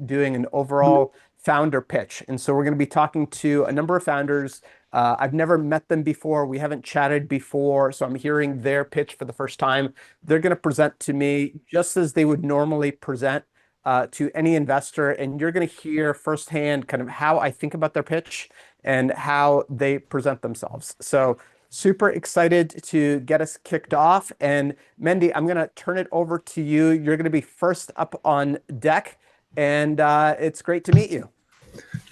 doing an overall founder pitch. And so we're going to be talking to a number of founders. I've never met them before. We haven't chatted before. So I'm hearing their pitch for the first time. They're going to present to me just as they would normally present to any investor. And you're going to hear firsthand kind of how I think about their pitch and how they present themselves. So super excited to get us kicked off. And Mendy, I'm going to turn it over to you. You're going to be first up on deck. And it's great to meet you.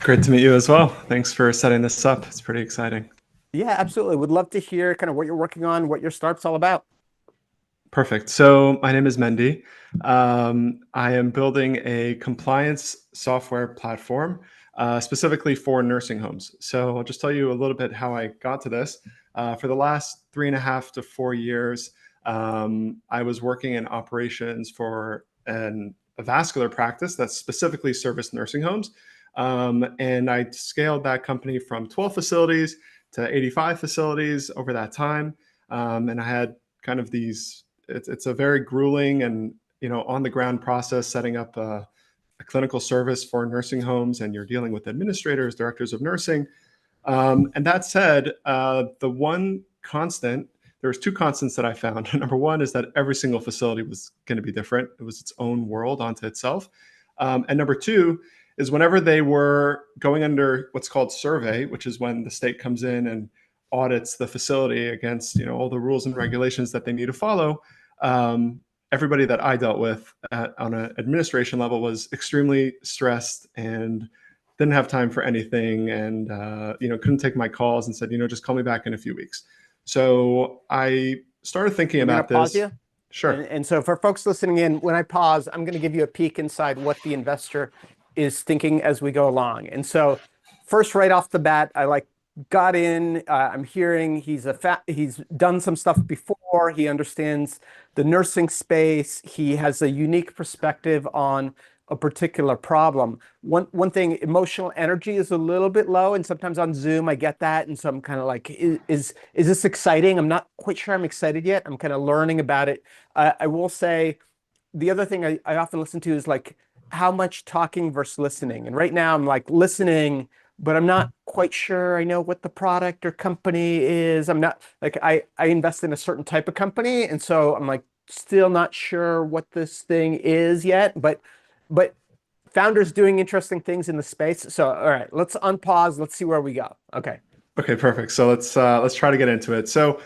Great to meet you as well. Thanks for setting this up. It's pretty exciting. Yeah, absolutely. Would love to hear kind of what you're working on, what your startup's all about. Perfect. So my name is Mendy. I am building a compliance software platform specifically for nursing homes. So I'll just tell you a little bit how I got to this. For the last 3.5 to 4 years, I was working in operations for a vascular practice that specifically serviced nursing homes. And I scaled that company from 12 facilities to 85 facilities over that time. And I had kind of it's a very grueling and, on the ground process, setting up a clinical service for nursing homes, and you're dealing with administrators, directors of nursing. And that said, there's two constants that I found. Number one is that every single facility was going to be different. It was its own world unto itself. And number two is whenever they were going under what's called survey, which is when the state comes in and audits the facility against all the rules and regulations that they need to follow. Everybody that I dealt with on an administration level was extremely stressed and didn't have time for anything, and couldn't take my calls and said, just call me back in a few weeks. So I started thinking about this. Pause you? Sure. And so for folks listening in, when I pause, I'm going to give you a peek inside what the investor is thinking as we go along. And so first, right off the bat, I got in, I'm hearing he's done some stuff before. He understands the nursing space. He has a unique perspective on a particular problem. One thing, emotional energy is a little bit low, and sometimes on Zoom I get that, and so I'm kind of like, is this exciting? I'm not quite sure I'm excited yet. I'm kind of learning about it. I will say the other thing I often listen to is how much talking versus listening. And right now I'm listening, but I'm not quite sure I know what the product or company is. I'm not I invest in a certain type of company, and so I'm still not sure what this thing is yet, but founders doing interesting things in the space. So all right, let's unpause. Let's see where we go. Okay, perfect. So let's try to get into it. So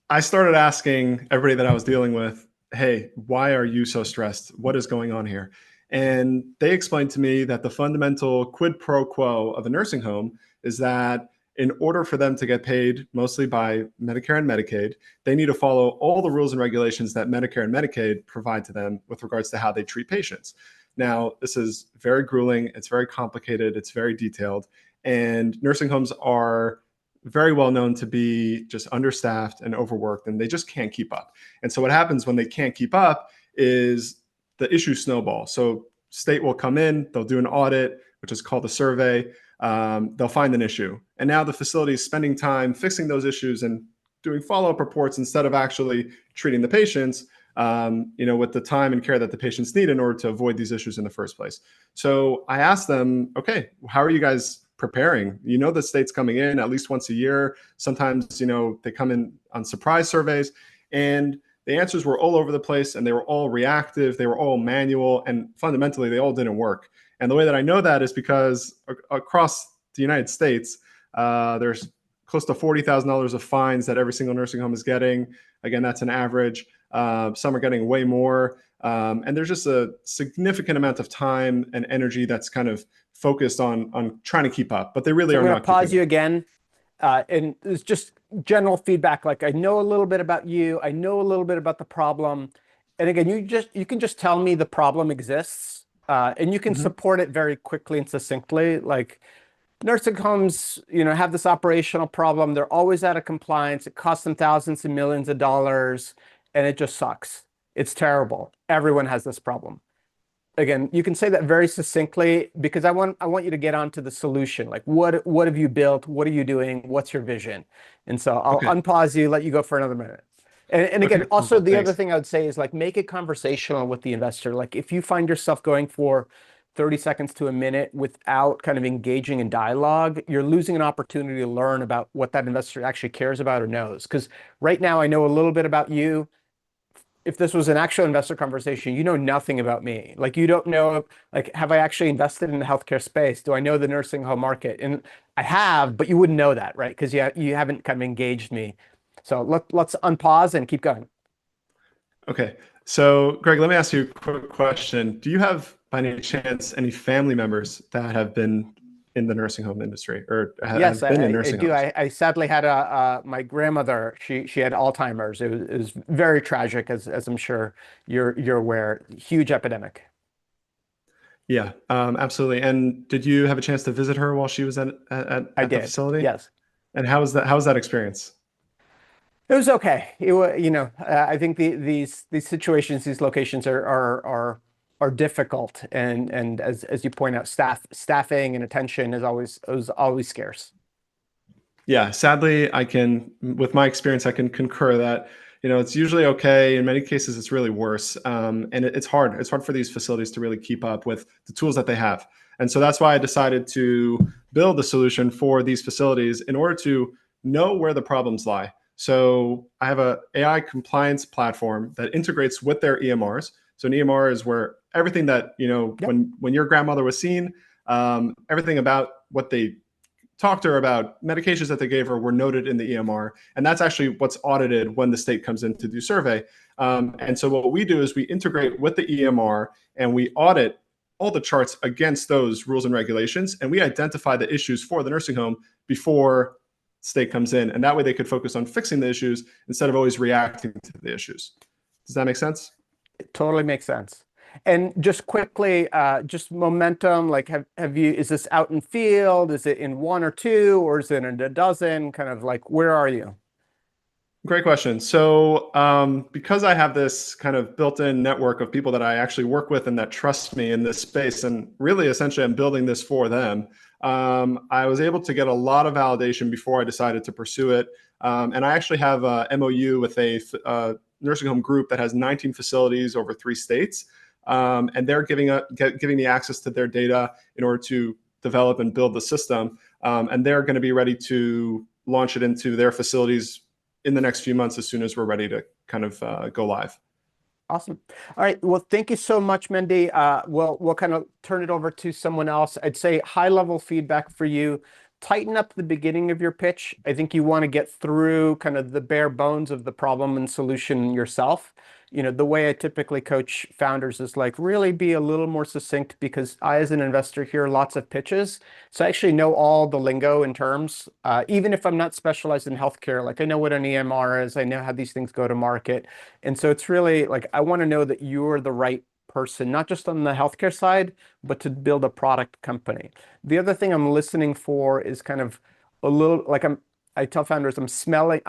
I started asking everybody that I was dealing with, hey, why are you so stressed? What is going on here? And they explained to me that the fundamental quid pro quo of a nursing home is that in order for them to get paid mostly by Medicare and Medicaid, they need to follow all the rules and regulations that Medicare and Medicaid provide to them with regards to how they treat patients. Now, this is very grueling. It's very complicated. It's very detailed. And nursing homes are very well known to be just understaffed and overworked, and they just can't keep up. And so what happens when they can't keep up is the issue snowball. So state will come in, they'll do an audit, which is called a survey. They'll find an issue. And now the facility is spending time fixing those issues and doing follow-up reports instead of actually treating the patients, with the time and care that the patients need in order to avoid these issues in the first place. So I asked them, okay, how are you guys preparing? The state's coming in at least once a year. Sometimes, they come in on surprise surveys, and the answers were all over the place, and they were all reactive. They were all manual, and fundamentally, they all didn't work. And the way that I know that is because across the United States, there's close to $40,000 of fines that every single nursing home is getting. Again, that's an average. Some are getting way more. And there's just a significant amount of time and energy that's kind of focused on trying to keep up, but they really are not. I'm going to pause you again. And it's just general feedback. I know a little bit about you. I know a little bit about the problem. And again, you can just tell me the problem exists, and you can support it very quickly and succinctly. Nursing homes, have this operational problem. They're always out of compliance. It costs them thousands and millions of dollars, and it just sucks. It's terrible. Everyone has this problem. Again, you can say that very succinctly, because I want you to get onto the solution. What have you built? What are you doing? What's your vision? And so I'll unpause you, let you go for another minute. And again, also the other thing I would say is make it conversational with the investor. If you find yourself going for 30 seconds to a minute without kind of engaging in dialogue, you're losing an opportunity to learn about what that investor actually cares about or knows. Because right now I know a little bit about you. If this was an actual investor conversation, you know nothing about me. Like you don't know, like, have I actually invested in the healthcare space? Do I know the nursing home market? And I have, but you wouldn't know that, right? Because you haven't kind of engaged me. So let's unpause and keep going. Okay. So, Greg, let me ask you a quick question. Do you have, by any chance, any family members that have been in the nursing home industry or Yes, have been in I nursing do. homes? I sadly had my grandmother. She had Alzheimer's. It was very tragic, as I'm sure you're aware. Huge epidemic. Yeah, absolutely. And did you have a chance to visit her while she was I at the did. facility? Yes. And how was that? How was that experience? It was okay. It was, I think these situations, these locations are difficult, and as you point out, staffing and attention is always scarce. Yeah, sadly, with my experience, I can concur that, it's usually okay. In many cases, it's really worse. And it's hard. It's hard for these facilities to really keep up with the tools that they have. And so that's why I decided to build a solution for these facilities in order to know where the problems lie. So I have a AI compliance platform that integrates with their EMRs. So an EMR is where everything that, Yep. when your grandmother was seen, everything about what they talked to her about, medications that they gave her were noted in the EMR. And that's actually what's audited when the state comes in to do survey. And so what we do is we integrate with the EMR and we audit all the charts against those rules and regulations. And we identify the issues for the nursing home before state comes in. And that way they could focus on fixing the issues instead of always reacting to the issues. Does that make sense? It totally makes sense. And just quickly, just momentum, like is this out in field? Is it in one or two, or is it in a dozen? Kind of like, where are you? Great question. So, because I have this kind of built-in network of people that I actually work with and that trust me in this space, and really essentially I'm building this for them, I was able to get a lot of validation before I decided to pursue it. And I actually have a MOU with a nursing home group that has 19 facilities over 3 states. And they're giving me access to their data in order to develop and build the system. And they're going to be ready to launch it into their facilities in the next few months as soon as we're ready to kind of go live. Awesome. All right. Well, thank you so much, Mendy. We'll kind of turn it over to someone else. I'd say high level feedback for you. Tighten up the beginning of your pitch. I think you want to get through kind of the bare bones of the problem and solution yourself. The way I typically coach founders is like really be a little more succinct because I, as an investor, hear lots of pitches. So I actually know all the lingo and terms, even if I'm not specialized in healthcare. Like I know what an EMR is, I know how these things go to market. And so it's really like I want to know that you're the right person, not just on the healthcare side, but to build a product company. The other thing I'm listening for is kind of a little like I tell founders I'm smelling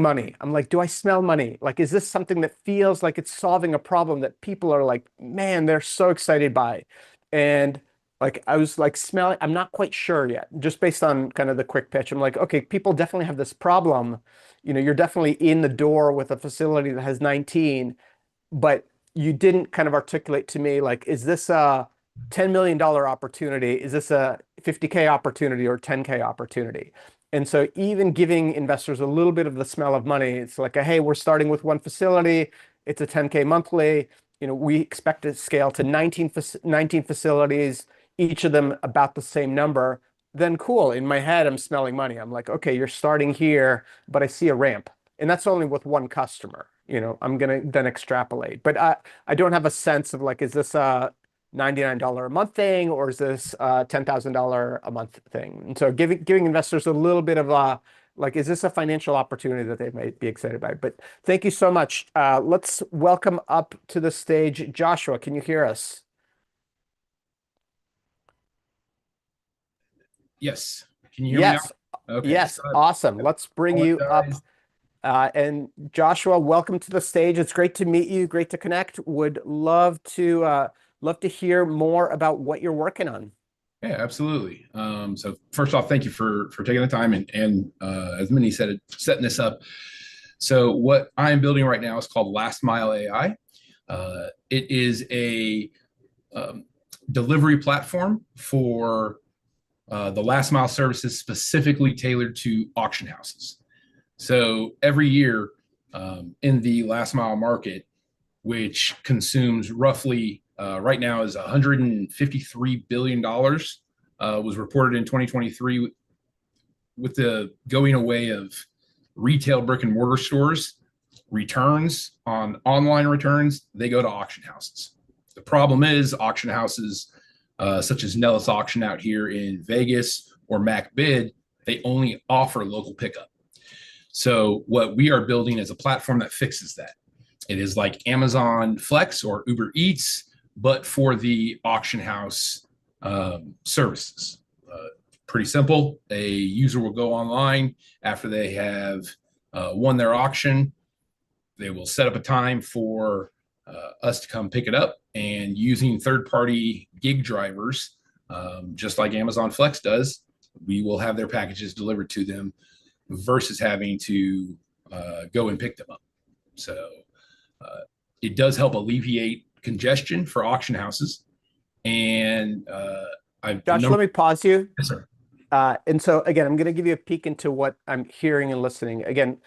money. I'm like, do I smell money? Like, is this something that feels like it's solving a problem that people are like, man, they're so excited by? And like, I was like smelling, I'm not quite sure yet, just based on kind of the quick pitch. I'm like, okay, people definitely have this problem. You're definitely in the door with a facility that has 19, but you didn't kind of articulate to me, like, is this a $10 million opportunity? Is this a 50K opportunity or 10K opportunity? And so even giving investors a little bit of the smell of money, it's like, hey, we're starting with one facility. It's a 10K monthly. We expect to scale to 19 facilities, each of them about the same number. Then cool. In my head, I'm smelling money. I'm like, okay, you're starting here, but I see a ramp. And that's only with one customer. I'm going to then extrapolate. But I don't have a sense of like, is this a $99 a month thing, or is this a $10,000 a month thing? And so giving investors a little bit of like, is this a financial opportunity that they might be excited by? But thank you so much. Let's welcome up to the stage Joshua. Can you hear us? Yes. Can you hear me Yes. now? Okay. Yes. So Awesome. Let's bring you up. And Joshua, welcome to the stage. It's great to meet you. Great to connect. Would love to hear more about what you're working on. Yeah, absolutely. So first off, thank you for taking the time and as Minnie said, setting this up. So what I am building right now is called Last Mile AI. It is a delivery platform for the last mile services specifically tailored to auction houses. So every year in the last mile market, which consumes roughly right now is $153 billion, was reported in 2023 with the going away of retail brick and mortar stores. Returns on online returns, they go to auction houses. The problem is auction houses such as Nellis Auction out here in Vegas or MacBid, they only offer local pickup. So what we are building is a platform that fixes that. It is like Amazon Flex or Uber Eats, but for the auction house services. Pretty simple. A user will go online after they have won their auction. They will set up a time for us to come pick it up, and using third-party gig drivers, just like Amazon Flex does, we will have their packages delivered to them versus having to go and pick them up. So it does help alleviate congestion for auction houses. And Josh, let me pause you. Yes, sir. And so again, I'm going to give you a peek into what I'm hearing and listening. Again,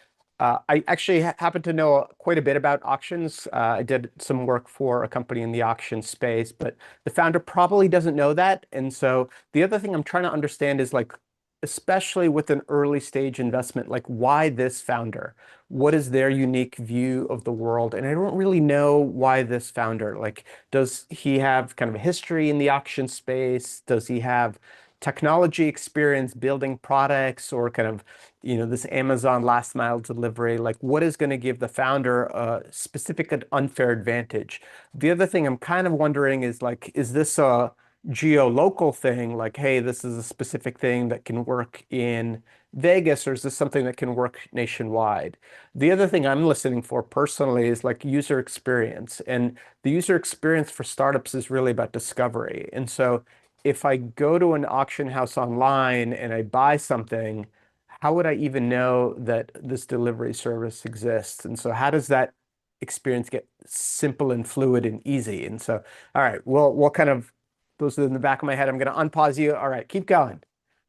I actually happen to know quite a bit about auctions. I did some work for a company in the auction space, but the founder probably doesn't know that. And so the other thing I'm trying to understand is like, especially with an early stage investment, like why this founder? What is their unique view of the world? And I don't really know why this founder, like, does he have kind of a history in the auction space? Does he have technology experience building products, or kind of, you know, this Amazon last mile delivery? Like, what is going to give the founder a specific and unfair advantage? The other thing I'm kind of wondering is like, is this a geo-local thing? Like, hey, this is a specific thing that can work in Vegas, or is this something that can work nationwide? The other thing I'm listening for personally is like user experience. And the user experience for startups is really about discovery. And so if I go to an auction house online and I buy something, how would I even know that this delivery service exists? And so how does that experience get simple and fluid and easy? And so, all right, we'll kind of, those are in the back of my head. I'm going to unpause you. All right, keep going.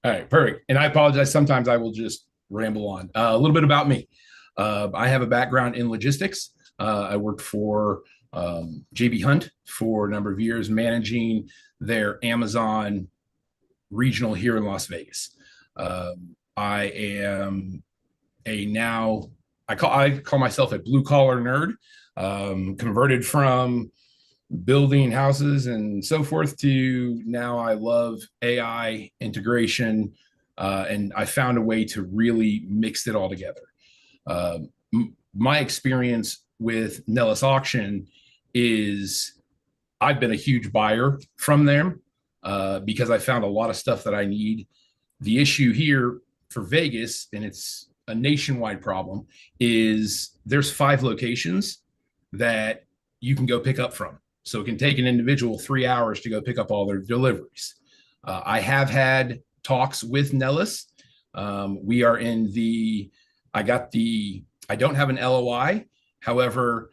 All right, perfect. And I apologize. Sometimes I will just ramble on. A little bit about me. I have a background in logistics. I worked for JB Hunt for a number of years, managing their Amazon regional here in Las Vegas. I am I call myself a blue collar nerd, converted from building houses and so forth to now I love AI integration, and I found a way to really mix it all together. My experience with Nellis Auction is I've been a huge buyer from them because I found a lot of stuff that I need. The issue here for Vegas, and it's a nationwide problem, is there's 5 locations that you can go pick up from. So it can take an individual 3 hours to go pick up all their deliveries. I have had talks with Nellis. We are in I don't have an LOI. However,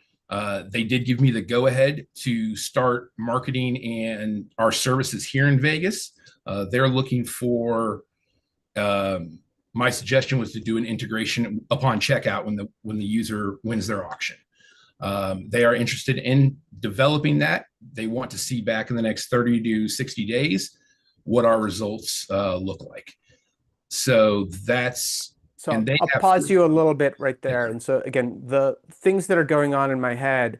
they did give me the go ahead to start marketing and our services here in Vegas. They're looking for, my suggestion was to do an integration upon checkout when the user wins their auction. They are interested in developing that. They want to see back in the next 30 to 60 days what our results look like. So I'll pause you a little bit right there. And so again, the things that are going on in my head,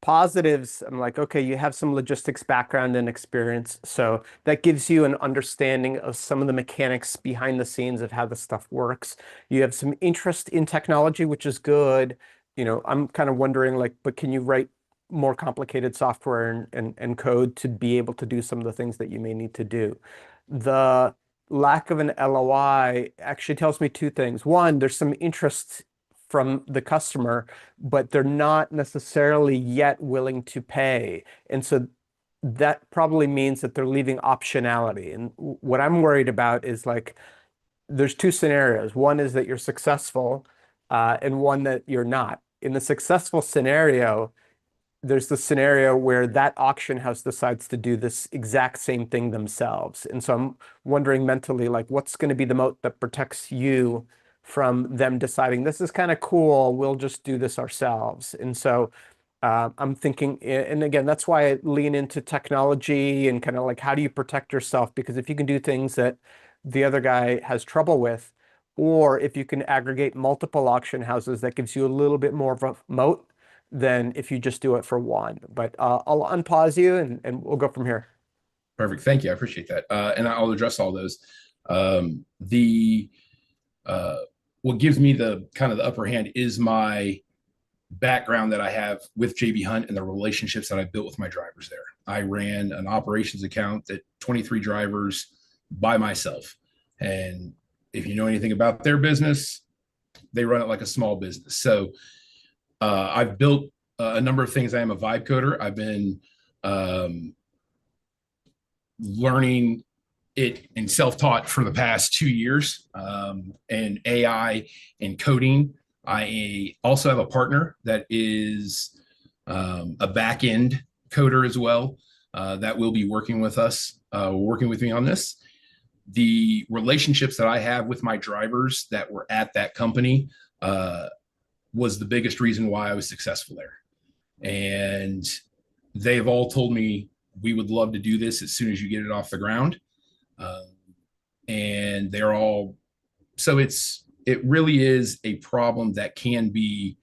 positives, I'm like, okay, you have some logistics background and experience. So that gives you an understanding of some of the mechanics behind the scenes of how the stuff works. You have some interest in technology, which is good. You know, I'm kind of wondering, like, but can you write more complicated software and code to be able to do some of the things that you may need to do? The lack of an LOI actually tells me 2 things. One, there's some interest from the customer, but they're not necessarily yet willing to pay. And so that probably means that they're leaving optionality. And what I'm worried about is like, there's 2 scenarios. One is that you're successful, and one that you're not. In the successful scenario, there's the scenario where that auction house decides to do this exact same thing themselves. And so I'm wondering mentally, like, what's going to be the moat that protects you from them deciding this is kind of cool, we'll just do this ourselves. And so I'm thinking, and again, that's why I lean into technology and kind of like, how do you protect yourself? Because if you can do things that the other guy has trouble with, or if you can aggregate multiple auction houses, that gives you a little bit more of a moat than if you just do it for one. But I'll unpause you and we'll go from here. Perfect. Thank you. I appreciate that. And I'll address all those. The what gives me the kind of the upper hand is my background that I have with JB Hunt and the relationships that I built with my drivers there. I ran an operations account that 23 drivers by myself. And if you know anything about their business, they run it like a small business. So I've built a number of things. I am a vibe coder. I've been learning it and self-taught for the past 2 years, and AI and coding. I also have a partner that is a back-end coder as well, that will be working with us, working with me on this. The relationships that I have with my drivers that were at that company was the biggest reason why I was successful there. And they've all told me, we would love to do this as soon as you get it off the ground. And they're all, so it really is a problem that can be,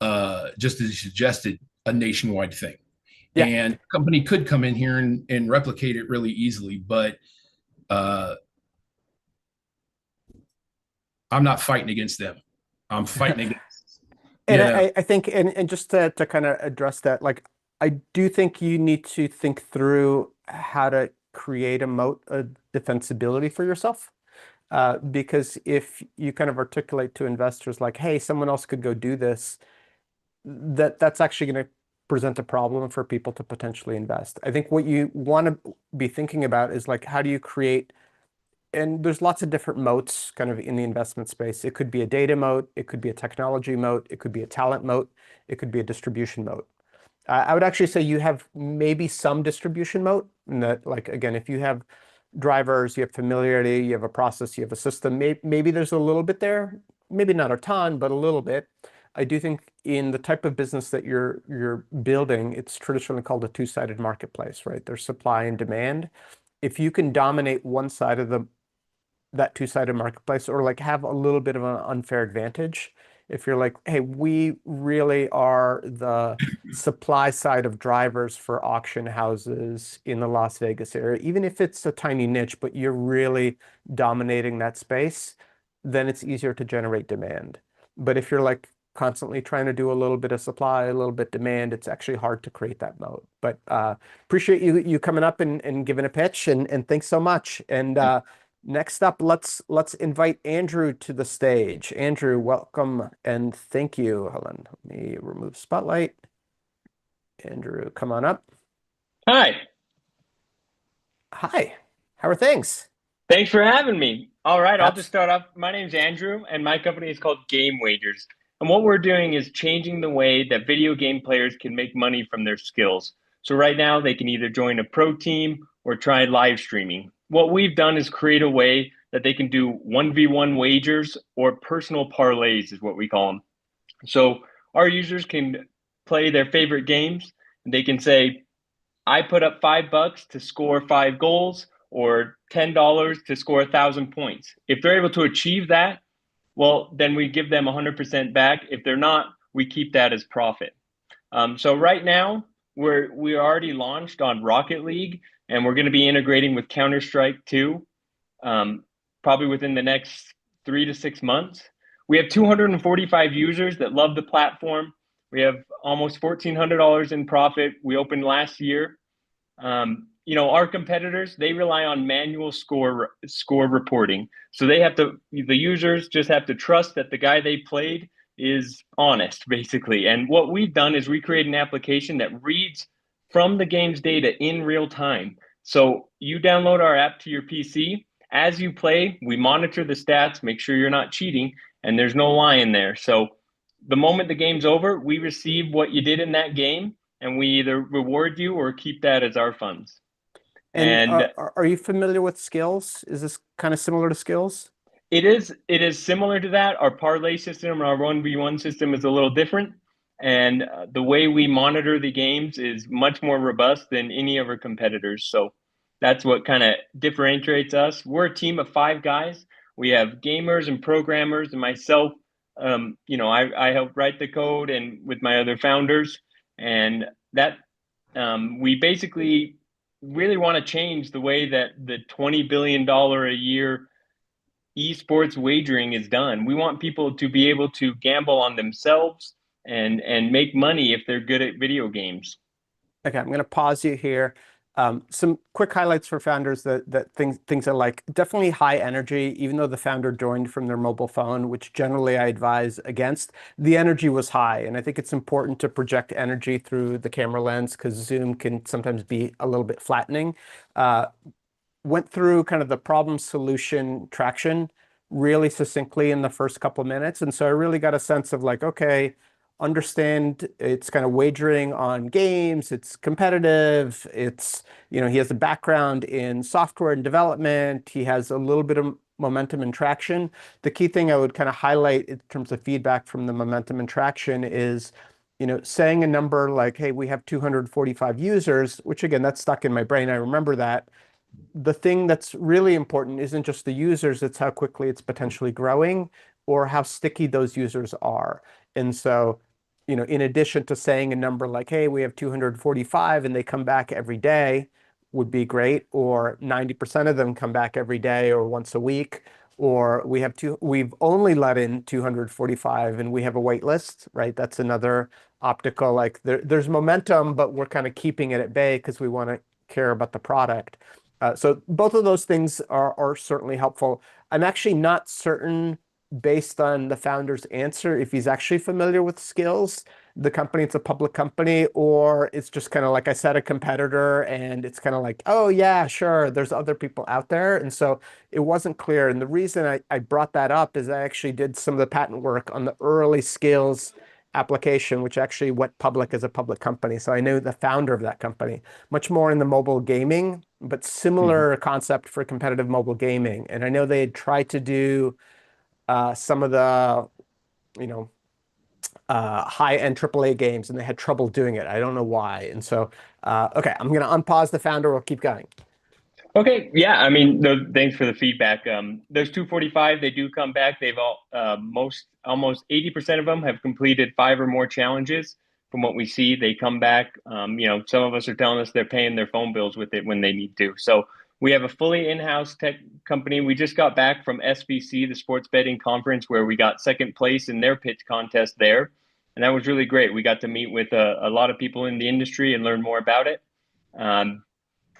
just as you suggested, a nationwide thing. Yeah. And a company could come in here and replicate it really easily, but I'm not fighting against them. I'm fighting against. And I think, and just to kind of address that, like, I do think you need to think through how to create a moat of defensibility for yourself. Because if you kind of articulate to investors like, hey, someone else could go do this, that's actually going to present a problem for people to potentially invest. I think what you want to be thinking about is like, how do you create, and there's lots of different moats kind of in the investment space. It could be a data moat, it could be a technology moat, it could be a talent moat, it could be a distribution moat. I would actually say you have maybe some distribution moat, in that, like, again, if you have drivers, you have familiarity, you have a process, you have a system, maybe there's a little bit there, maybe not a ton, but a little bit. I do think in the type of business that you're building, it's traditionally called a two-sided marketplace, right? There's supply and demand. If you can dominate one side of that two-sided marketplace, or like have a little bit of an unfair advantage, if you're like, hey, we really are the supply side of drivers for auction houses in the Las Vegas area, even if it's a tiny niche, but you're really dominating that space, then it's easier to generate demand. But if you're like constantly trying to do a little bit of supply, a little bit demand, it's actually hard to create that moat. But appreciate you coming up and giving a pitch, and thanks so much. And next up, let's invite Andrew to the stage. Andrew, welcome and thank you. Hold on, let me remove spotlight. Andrew, come on up. Hi. Hi, how are things? Thanks for having me. All right, I'll just start off. My name's Andrew, and my company is called Game Wagers. And what we're doing is changing the way that video game players can make money from their skills. So right now, they can either join a pro team or try live streaming. What we've done is create a way that they can do 1v1 wagers, or personal parlays is what we call them. So our users can play their favorite games, and they can say, I put up $5 to score 5 goals, or $10 to score 1,000 points. If they're able to achieve that, well, then we give them 100% back. If they're not, we keep that as profit. So right now, we already launched on Rocket League, and we're going to be integrating with Counter-Strike 2, probably within the next 3 to 6 months. We have 245 users that love the platform. We have almost $1,400 in profit. We opened last year. Our competitors, they rely on manual score reporting. So the users just have to trust that the guy they played is honest, basically. And what we've done is we create an application that reads from the game's data in real time. So you download our app to your PC. As you play, we monitor the stats, make sure you're not cheating, and there's no lie in there. So the moment the game's over, we receive what you did in that game, and we either reward you or keep that as our funds. And And are you familiar with Skills? Is this kind of similar to Skills? it is similar to that. Our parlay system and our 1v1 system is a little different. And the way we monitor the games is much more robust than any of our competitors. So that's what kind of differentiates us. We're a team of 5 guys. We have gamers and programmers and myself. I help write the code and with my other founders. And that we basically really want to change the way that the $20 billion a year esports wagering is done. We want people to be able to gamble on themselves and make money if they're good at video games. Okay, I'm going to pause you here. Some quick highlights for founders that things are like definitely high energy, even though the founder joined from their mobile phone, which generally I advise against. The energy was high, and I think it's important to project energy through the camera lens because Zoom can sometimes be a little bit flattening. Went through kind of the problem solution traction really succinctly in the first couple of minutes. And so I really got a sense of like, okay, understand it's kind of wagering on games, it's competitive, it's, he has a background in software and development, he has a little bit of momentum and traction. The key thing I would kind of highlight in terms of feedback from the momentum and traction is, saying a number like, hey, we have 245 users, which again, that's stuck in my brain. I remember that. The thing that's really important isn't just the users, it's how quickly it's potentially growing or how sticky those users are. And so, in addition to saying a number like, hey, we have 245 and they come back every day would be great, or 90% of them come back every day or once a week, or we've only let in 245 and we have a wait list, right? That's another optical, like there's momentum, but we're kind of keeping it at bay because we want to care about the product. So both of those things are certainly helpful. I'm actually not certain, based on the founder's answer, if he's actually familiar with Skills, the company. It's a public company, or it's just kind of like I said, a competitor, and it's kind of like, oh yeah, sure, there's other people out there. And so it wasn't clear. And the reason I brought that up is I actually did some of the patent work on the early Skills application, which actually went public as a public company. So I knew the founder of that company, much more in the mobile gaming, but similar concept for competitive mobile gaming. And I know they had tried to do some of the, high-end AAA games, and they had trouble doing it. I don't know why. And so, okay, I'm going to unpause the founder. We'll keep going. Okay, yeah, I mean, thanks for the feedback. Those 245, they do come back. They've almost 80% of them have completed 5 or more challenges. From what we see, they come back. Some of us are telling us they're paying their phone bills with it when they need to. So we have a fully in-house tech company. We just got back from SBC, the sports betting conference, where we got second place in their pitch contest there. And that was really great. We got to meet with a lot of people in the industry and learn more about it.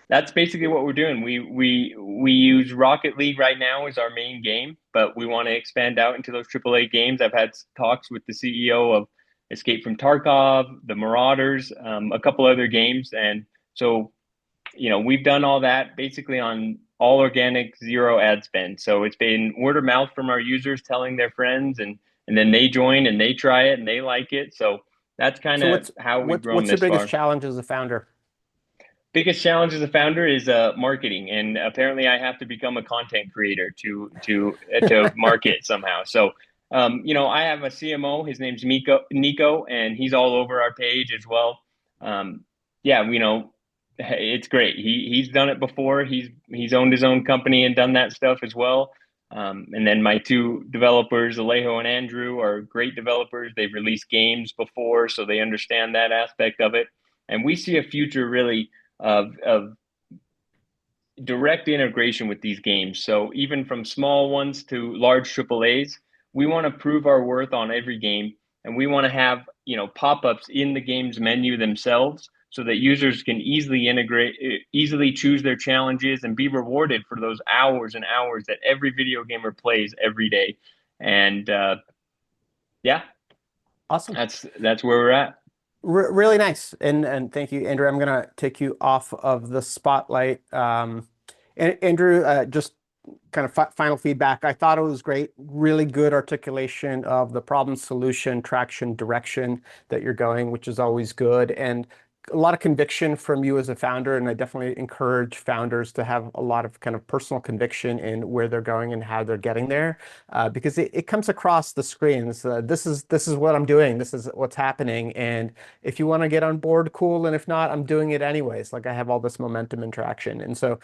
That's basically what we're doing. We use Rocket League right now as our main game, but we want to expand out into those AAA games. I've had talks with the CEO of Escape from Tarkov, the Marauders, a couple other games. And so, we've done all that basically on all organic, zero ad spend. So it's been word of mouth from our users telling their friends, and then they join and they try it and they like it. So that's kind of how we've grown this far. What's your biggest challenge as a founder? Biggest challenge as a founder is marketing, and apparently I have to become a content creator to market somehow. So I have a CMO. His name's Nico, and he's all over our page as well. It's great. He's done it before. He's owned his own company and done that stuff as well. And then my 2 developers, Alejo and Andrew, are great developers. They've released games before, so they understand that aspect of it. And we see a future really of direct integration with these games. So even from small ones to large AAAs, we want to prove our worth on every game, and we want to have pop-ups in the game's menu themselves, so that users can easily choose their challenges and be rewarded for those hours and hours that every video gamer plays every day. And awesome. That's where we're at. Really nice. And thank you, Andrew. I'm going to take you off of the spotlight. And Andrew, just kind of final feedback. I thought it was great, really good articulation of the problem, solution, traction, direction that you're going, which is always good. And a lot of conviction from you as a founder, and I definitely encourage founders to have a lot of kind of personal conviction in where they're going and how they're getting there, because it comes across the screens. This is what I'm doing. This is what's happening. And if you want to get on board, cool. And if not, I'm doing it anyways. Like I have all this momentum and traction. And so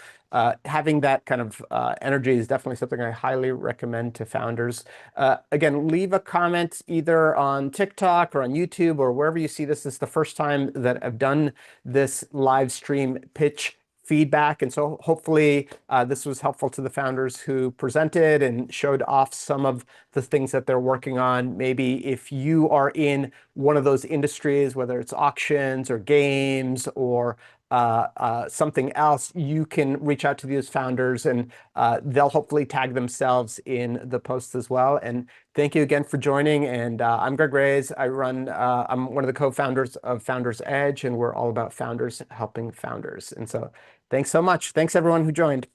having that kind of energy is definitely something I highly recommend to founders. Again, leave a comment either on TikTok or on YouTube or wherever you see this. This is the first time that I've done this live stream pitch feedback. And so hopefully this was helpful to the founders who presented and showed off some of the things that they're working on. Maybe if you are in one of those industries, whether it's auctions or games or something else, you can reach out to these founders and they'll hopefully tag themselves in the posts as well. And thank you again for joining. And I'm Greg Reyes. I'm one of the co-founders of Founders Edge, and we're all about founders helping founders. And so thanks so much. Thanks everyone who joined.